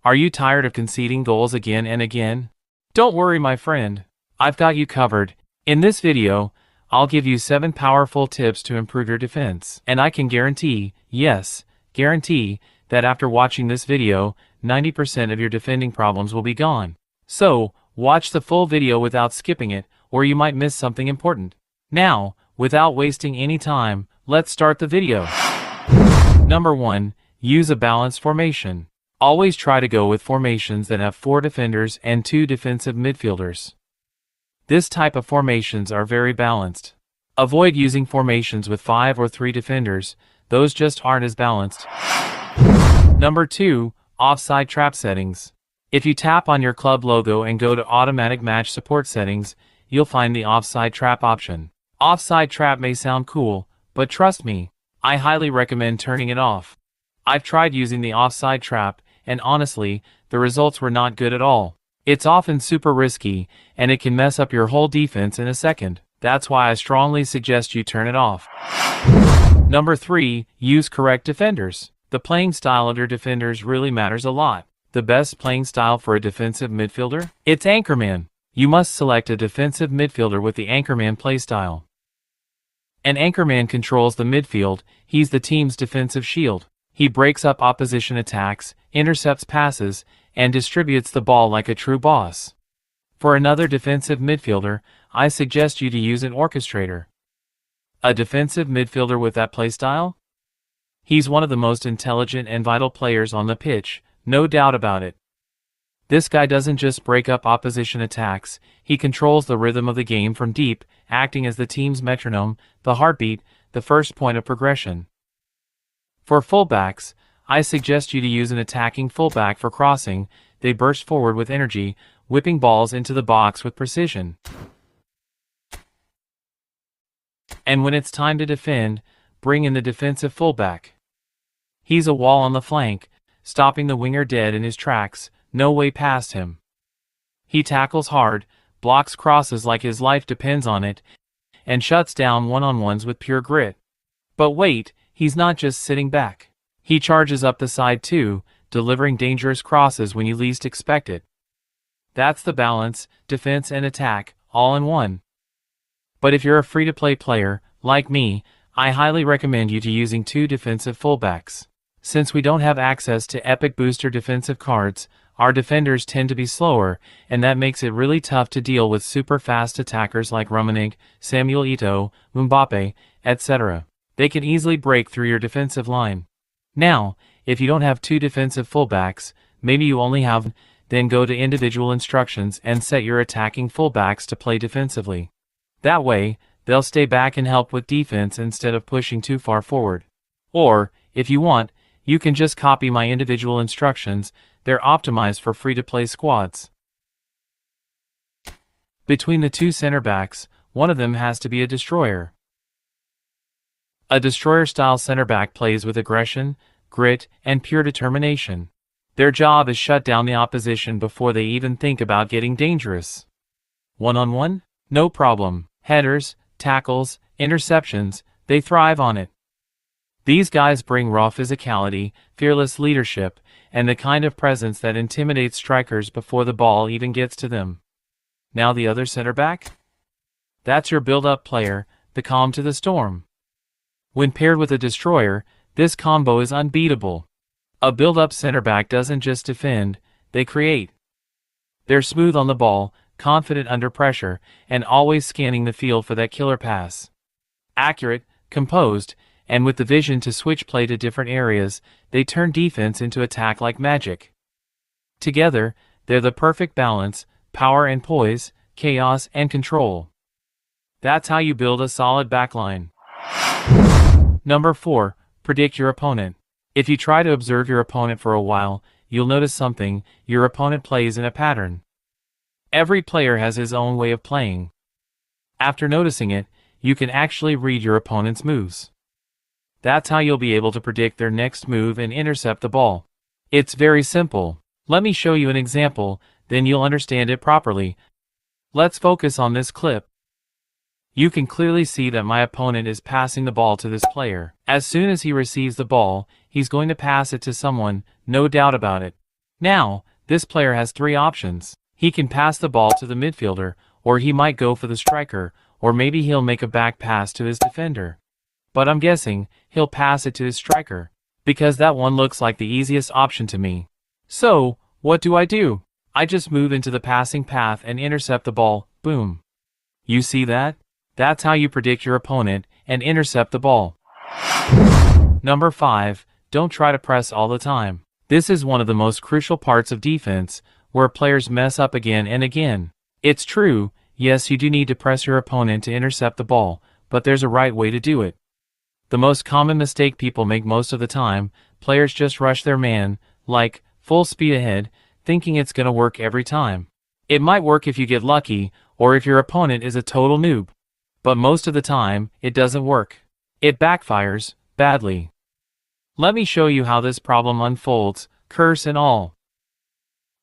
Are you tired of conceding goals again and again? Don't worry, my friend. I've got you covered. In this video, I'll give you 7 powerful tips to improve your defense. And I can guarantee, yes, guarantee, that after watching this video, 90% of your defending problems will be gone. So, watch the full video without skipping it, or you might miss something important. Now, without wasting any time, let's start the video. Number 1. Use a balanced formation. Always try to go with formations that have 4 defenders and 2 defensive midfielders. This type of formations are very balanced. Avoid using formations with 5 or 3 defenders, those just aren't as balanced. Number 2. Offside trap settings. If you tap on your club logo and go to automatic match support settings, you'll find the offside trap option. Offside trap may sound cool, but trust me, I highly recommend turning it off. I've tried using the offside trap, and honestly, the results were not good at all. It's often super risky, and it can mess up your whole defense in a second. That's why I strongly suggest you turn it off. Number 3. Use correct defenders. The playing style of your defenders really matters a lot. The best playing style for a defensive midfielder? It's Anchorman. You must select a defensive midfielder with the Anchorman playstyle. An Anchorman controls the midfield. He's the team's defensive shield. He breaks up opposition attacks, intercepts passes, and distributes the ball like a true boss. For another defensive midfielder, I suggest you to use an orchestrator. A defensive midfielder with that playstyle? He's one of the most intelligent and vital players on the pitch, no doubt about it. This guy doesn't just break up opposition attacks, he controls the rhythm of the game from deep, acting as the team's metronome, the heartbeat, the first point of progression. For fullbacks, I suggest you to use an attacking fullback for crossing. They burst forward with energy, whipping balls into the box with precision. And when it's time to defend, bring in the defensive fullback. He's a wall on the flank, stopping the winger dead in his tracks, no way past him. He tackles hard, blocks crosses like his life depends on it, and shuts down one-on-ones with pure grit. But wait, he's not just sitting back. He charges up the side too, delivering dangerous crosses when you least expect it. That's the balance, defense and attack, all in one. But if you're a free-to-play player, like me, I highly recommend you to using 2 defensive fullbacks. Since we don't have access to epic booster defensive cards, our defenders tend to be slower, and that makes it really tough to deal with super fast attackers like Rummenigge, Samuel Eto'o, Mbappe, etc. They can easily break through your defensive line. Now, if you don't have 2 defensive fullbacks, maybe you only have, then go to individual instructions and set your attacking fullbacks to play defensively. That way, they'll stay back and help with defense instead of pushing too far forward. Or, if you want, you can just copy my individual instructions. They're optimized for free-to-play squads. Between the 2 center backs, one of them has to be a destroyer. A destroyer-style center back plays with aggression, grit, and pure determination. Their job is shut down the opposition before they even think about getting dangerous. One-on-one? No problem. Headers, tackles, interceptions, they thrive on it. These guys bring raw physicality, fearless leadership, and the kind of presence that intimidates strikers before the ball even gets to them. Now the other center back? That's your build-up player, the calm to the storm. When paired with a destroyer, this combo is unbeatable. A build-up center back doesn't just defend, they create. They're smooth on the ball, confident under pressure, and always scanning the field for that killer pass. Accurate, composed, and with the vision to switch play to different areas, they turn defense into attack like magic. Together, they're the perfect balance, power and poise, chaos and control. That's how you build a solid backline. Number 4. Predict your opponent. If you try to observe your opponent for a while, you'll notice something. Your opponent plays in a pattern. Every player has his own way of playing. After noticing it, you can actually read your opponent's moves. That's how you'll be able to predict their next move and intercept the ball. It's very simple. Let me show you an example, then you'll understand it properly. Let's focus on this clip. You can clearly see that my opponent is passing the ball to this player. As soon as he receives the ball, he's going to pass it to someone, no doubt about it. Now, this player has three options. He can pass the ball to the midfielder, or he might go for the striker, or maybe he'll make a back pass to his defender. But I'm guessing he'll pass it to his striker, because that one looks like the easiest option to me. So, what do? I just move into the passing path and intercept the ball, boom. You see that? That's how you predict your opponent and intercept the ball. Number 5. Don't try to press all the time. This is one of the most crucial parts of defense, where players mess up again and again. It's true, yes, you do need to press your opponent to intercept the ball, but there's a right way to do it. The most common mistake people make most of the time, players just rush their man, like, full speed ahead, thinking it's gonna work every time. It might work if you get lucky, or if your opponent is a total noob. But most of the time, it doesn't work. It backfires, badly. Let me show you how this problem unfolds, curse and all.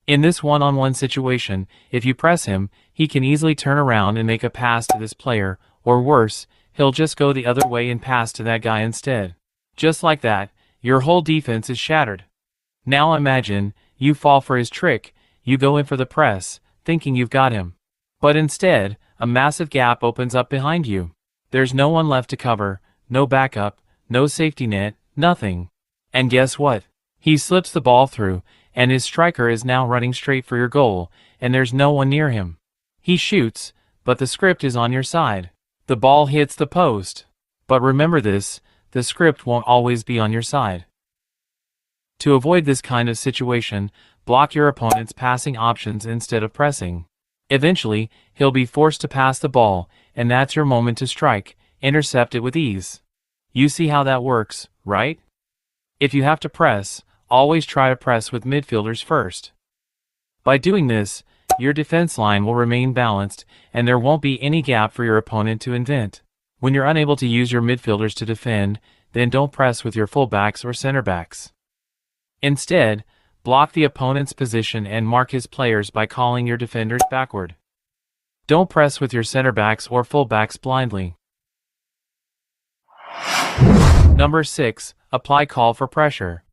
In this one-on-one situation, if you press him, he can easily turn around and make a pass to this player, or worse, he'll just go the other way and pass to that guy instead. Just like that, your whole defense is shattered. Now imagine, you fall for his trick, you go in for the press, thinking you've got him. But instead, a massive gap opens up behind you. There's no one left to cover, no backup, no safety net, nothing. And guess what? He slips the ball through, and his striker is now running straight for your goal, and there's no one near him. He shoots, but the script is on your side. The ball hits the post. But remember this, the script won't always be on your side. To avoid this kind of situation, block your opponent's passing options instead of pressing. Eventually, he'll be forced to pass the ball, and that's your moment to strike, intercept it with ease. You see how that works, right? If you have to press, always try to press with midfielders first. By doing this, your defense line will remain balanced, and there won't be any gap for your opponent to invent. When you're unable to use your midfielders to defend, then don't press with your fullbacks or center backs. Instead, block the opponent's position and mark his players by calling your defenders backward. Don't press with your center backs or fullbacks blindly. Number 6. Apply call for pressure.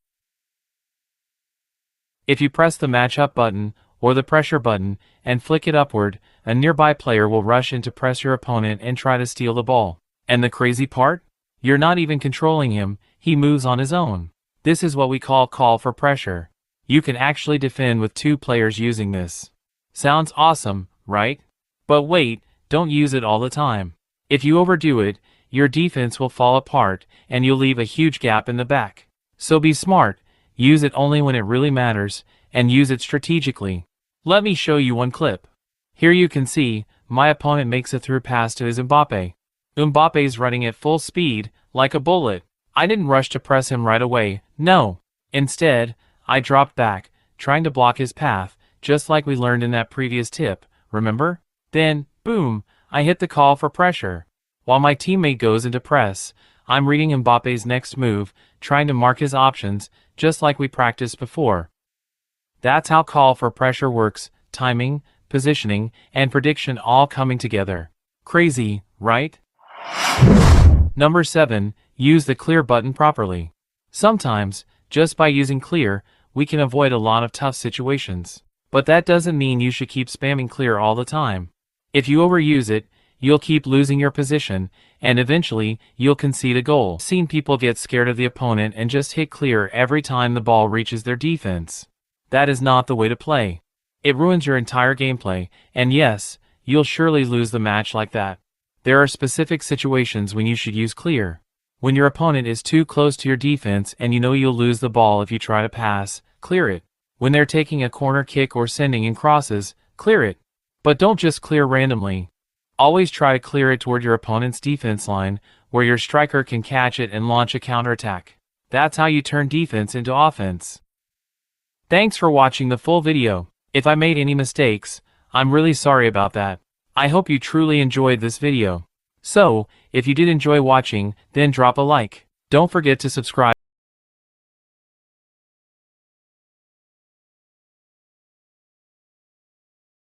If you press the match-up button, or the pressure button, and flick it upward, a nearby player will rush in to press your opponent and try to steal the ball. And the crazy part? You're not even controlling him, he moves on his own. This is what we call for pressure. You can actually defend with 2 players using this. Sounds awesome, right? But wait, don't use it all the time. If you overdo it, your defense will fall apart, and you'll leave a huge gap in the back. So be smart, use it only when it really matters, and use it strategically. Let me show you one clip. Here you can see, my opponent makes a through pass to his Mbappe. Mbappe's running at full speed, like a bullet. I didn't rush to press him right away, no. Instead, I dropped back, trying to block his path, just like we learned in that previous tip, remember? Then, boom, I hit the call for pressure. While my teammate goes into press, I'm reading Mbappe's next move, trying to mark his options, just like we practiced before. That's how call for pressure works, timing, positioning, and prediction all coming together. Crazy, right? Number 7. Use the clear button properly. Sometimes, just by using clear, we can avoid a lot of tough situations. But that doesn't mean you should keep spamming clear all the time. If you overuse it, you'll keep losing your position, and eventually, you'll concede a goal. I've seen people get scared of the opponent and just hit clear every time the ball reaches their defense. That is not the way to play. It ruins your entire gameplay, and yes, you'll surely lose the match like that. There are specific situations when you should use clear. When your opponent is too close to your defense and you know you'll lose the ball if you try to pass, clear it. When they're taking a corner kick or sending in crosses, clear it. But don't just clear randomly. Always try to clear it toward your opponent's defense line, where your striker can catch it and launch a counterattack. That's how you turn defense into offense. Thanks for watching the full video. If I made any mistakes, I'm really sorry about that. I hope you truly enjoyed this video. So, if you did enjoy watching, then drop a like. Don't forget to subscribe.